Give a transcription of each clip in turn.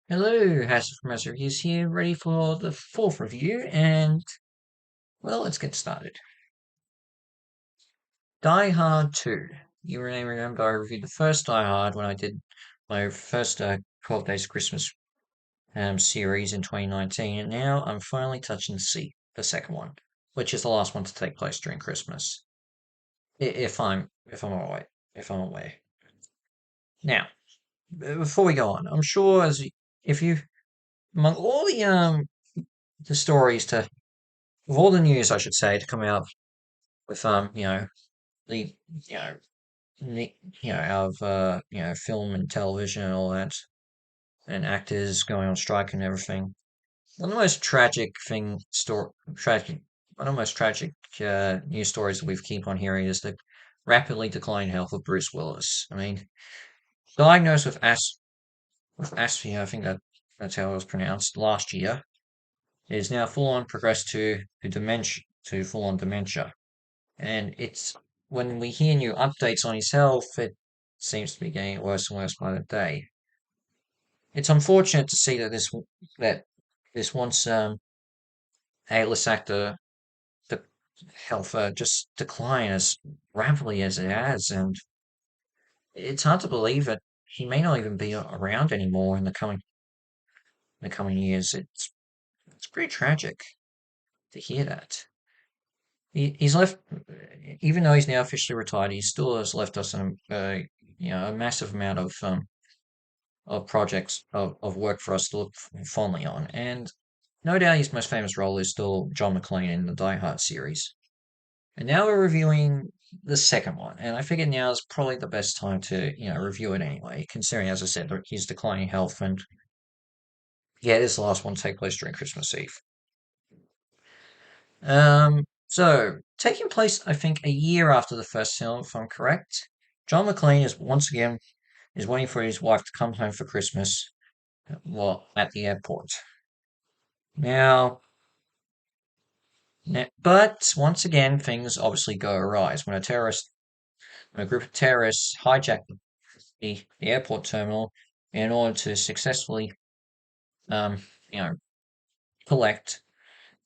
Hello, Hassel from Master Reviews here, ready for the fourth review, and well, let's get started. Die Hard 2. You may remember I reviewed the first Die Hard when I did my first 12 Days of Christmas series in 2019, and now I'm finally touching the second one, which is the last one to take place during Christmas. If I'm away, if I'm away. Now, before we go on, I'm sure if you among all the stories to of all the news, I should say, to come out with the you know out of film and television and all that, and actors going on strike and everything. One of the most tragic thing story tragic one of the most tragic news stories that we keep on hearing is the rapidly declining health of Bruce Willis. I mean, diagnosed with asphyxia, I think that's how it was pronounced last year. It is now full on progressed to dementia to full on dementia. And it's when we hear new updates on his health, it seems to be getting worse and worse by the day. It's unfortunate to see that this once A-list actor the health just decline as rapidly as it has, and it's hard to believe that he may not even be around anymore in the coming years. It's pretty tragic to hear that. He's left, even though he's now officially retired, he still has left us a massive amount of projects of work for us to look fondly on. And no doubt his most famous role is still John McClane in the Die Hard series. And now we're reviewing the second one, and I figured now is probably the best time to review it anyway, considering, as I said, his declining health, and yeah, this last one take place during Christmas Eve. So taking place, I think, a year after the first film, if I'm correct, John McClane is once again is waiting for his wife to come home for Christmas, well, at the airport. Now, but once again, things obviously go awry when a group of terrorists hijack the airport terminal in order to successfully, um, you know, collect,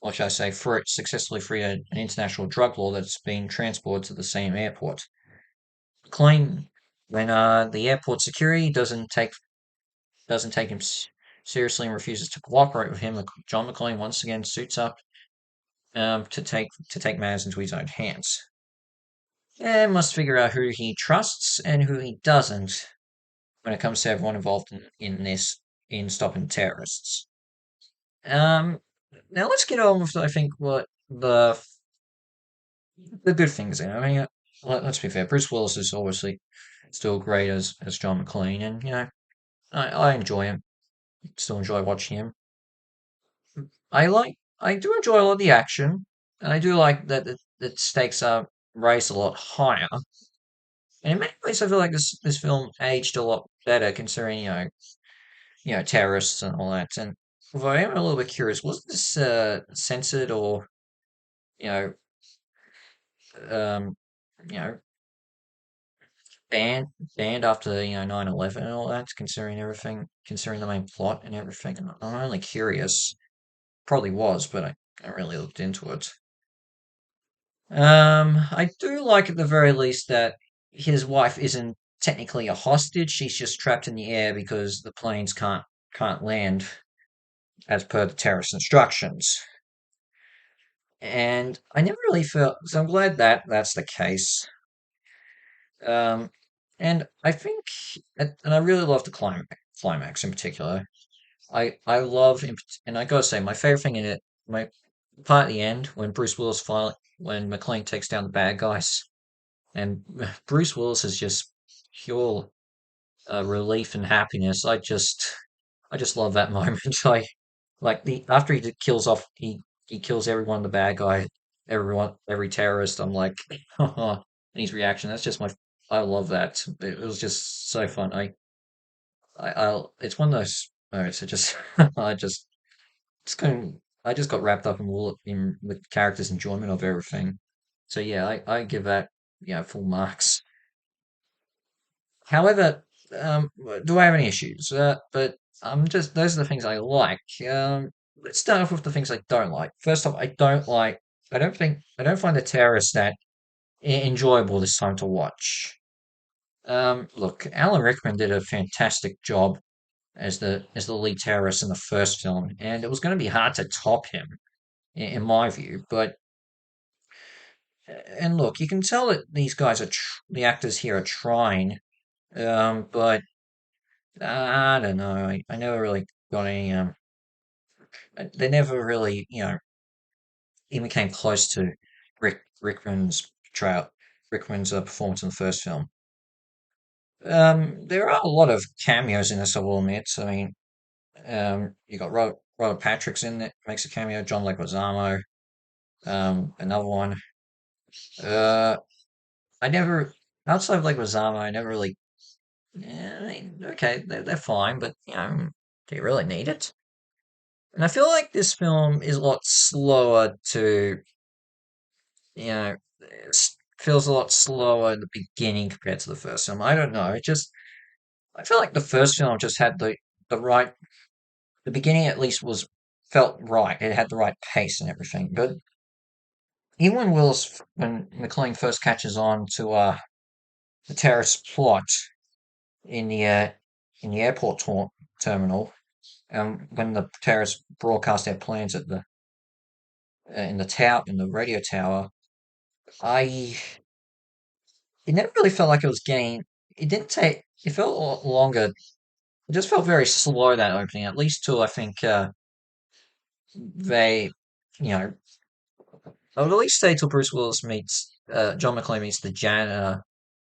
or should I say, successfully free an international drug law that's being transported to the same airport. Claim when the airport security doesn't take him seriously and refuses to cooperate with him, John McClane once again suits up to take matters into his own hands and must figure out who he trusts and who he doesn't when it comes to everyone involved in stopping terrorists. Um, Now let's get on with I think what the good things are. I mean, let's be fair. Bruce Willis is obviously still great as John McClane, and I enjoy him. Still enjoy watching him. I do enjoy a lot of the action, and I do like that the stakes are raised a lot higher. And in many ways, I feel like this film aged a lot better considering terrorists and all that. And although I am a little bit curious, was this censored or you know um you know banned banned after 9/11 and all that? Considering the main plot and everything. And I'm only curious. Probably was, but I really looked into it. I do like at the very least that his wife isn't technically a hostage. She's just trapped in the air because the planes can't land as per the terrorist instructions. And I never really felt so. I'm glad that that's the case. Um, and I think, and I really love the climax in particular. I love, and I gotta say, my favorite thing in it, my part at the end when when McClane takes down the bad guys. And Bruce Willis is just pure relief and happiness. I just love that moment. Like the after kills off, he kills everyone, the bad guy, every terrorist. I'm like, and his reaction. I love that. It was just so fun. It's one of those moments. It just, just couldn't. I just got wrapped up in with the character's enjoyment of everything. So yeah, I give that full marks. However, do I have any issues? But just those are the things I like. Let's start off with the things I don't like. First off, I don't like. I don't find the terrorists that enjoyable this time to watch. Look, Alan Rickman did a fantastic job as the lead terrorist in the first film, and it was going to be hard to top him, in my view. But and look, you can tell that these guys the actors here are trying, but I don't know. I never really got any. They never really, even came close to Rickman's portrayal, Rickman's performance in the first film. There are a lot of cameos in this, I will admit. I mean, you got Robert Patrick's in it, makes a cameo. John Leguizamo, another one. Uh, I never, outside of Leguizamo, I never really. I mean, okay, they're fine, but do you really need it? And I feel like this film is a lot slower to, you know, feels a lot slower in the beginning compared to the first film. I don't know. I feel like the first film just had the right, the beginning at least was felt right. It had the right pace and everything. But even when McClane first catches on to the terrorist plot in the airport terminal, when the terrorists broadcast their plans at the in the tower in the radio tower, I it never really felt like it was getting. It didn't take. It felt a lot longer. It just felt very slow that opening, at least till I think they, you know, I would at least say till Bruce Willis meets John McClane meets the janitor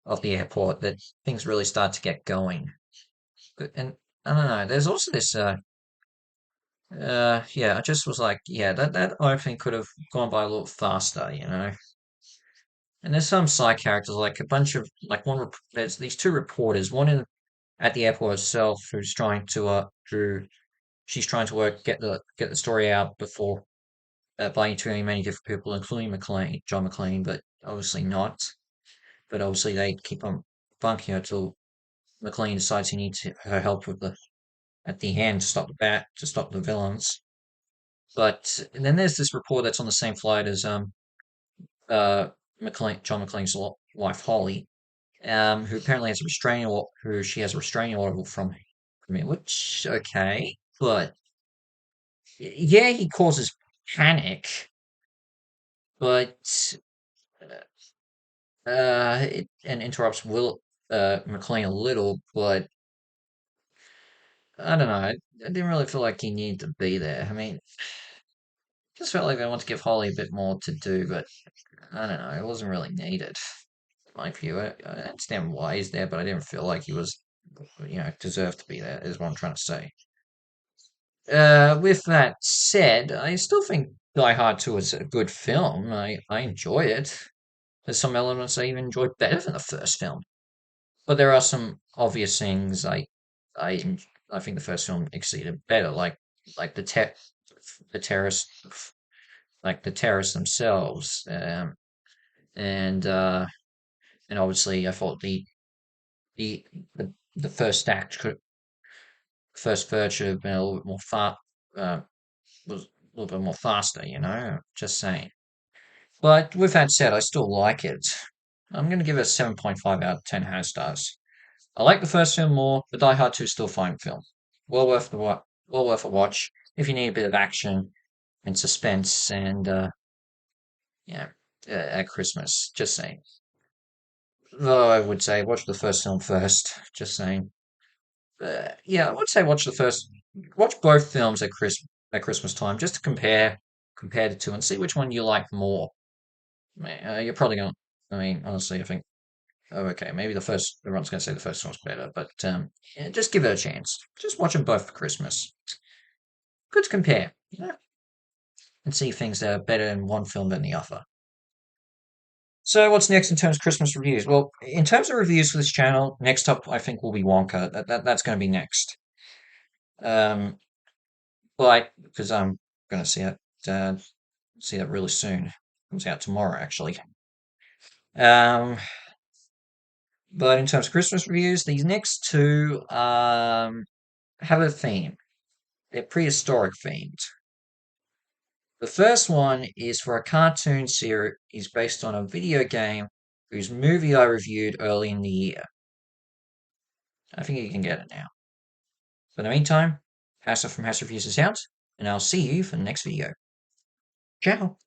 of the airport that things really start to get going. And I don't know. There's also this. Yeah, I just was like, yeah, that opening could have gone by a little faster, you know. And there's some side characters, like a bunch of like there's these two reporters, one in at the airport itself who's trying to she's trying to get the story out before by interviewing many different people, including John McClane, but obviously not. But obviously they keep on bunking her till McClane decides he needs her help with the at the end to stop to stop the villains. But and then there's this reporter that's on the same flight as uh John McClane's wife Holly, who apparently has a restraining order, who she has a restraining order from him, which okay, but yeah, he causes panic, but and interrupts Will McLean a little, but I don't know. I didn't really feel like he needed to be there. I mean, just felt like they want to give Holly a bit more to do, but I don't know. It wasn't really needed. In my view, I understand why he's there, but I didn't feel like he was, deserved to be there. Is what I'm trying to say. With that said, I still think Die Hard 2 is a good film. I enjoy it. There's some elements I even enjoyed better than the first film. But there are some obvious things I I think the first film exceeded better, like the terrorists, like the terrorists themselves, and and obviously I thought the the first act first third should have been a little bit more uh, was a little bit more faster, Just saying. But with that said, I still like it. I'm going to give it a 7.5 out of 10 hand stars. I like the first film more, but Die Hard 2 is still a fine film. Well worth a watch if you need a bit of action and suspense and yeah, at Christmas. Just saying. Though I would say watch the first film first. Just saying. Yeah, I would say watch both films at Christmas time just to compare the two and see which one you like more. You're probably going. I mean, honestly, I think. Oh, okay, maybe everyone's going to say the first one's better, but yeah, just give it a chance. Just watch them both for Christmas. Good to compare, and see things that are better in one film than the other. So, what's next in terms of Christmas reviews? Well, in terms of reviews for this channel, next up I think will be Wonka. That's going to be next. Um, but because I'm going to uh, see that really soon. It comes out tomorrow, actually. Um, but in terms of Christmas reviews, these next two, have a theme. They're prehistoric themed. The first one is for a cartoon series based on a video game whose movie I reviewed early in the year. I think you can get it now. For the meantime, Hassa from Hass Reviews is out, and I'll see you for the next video. Ciao!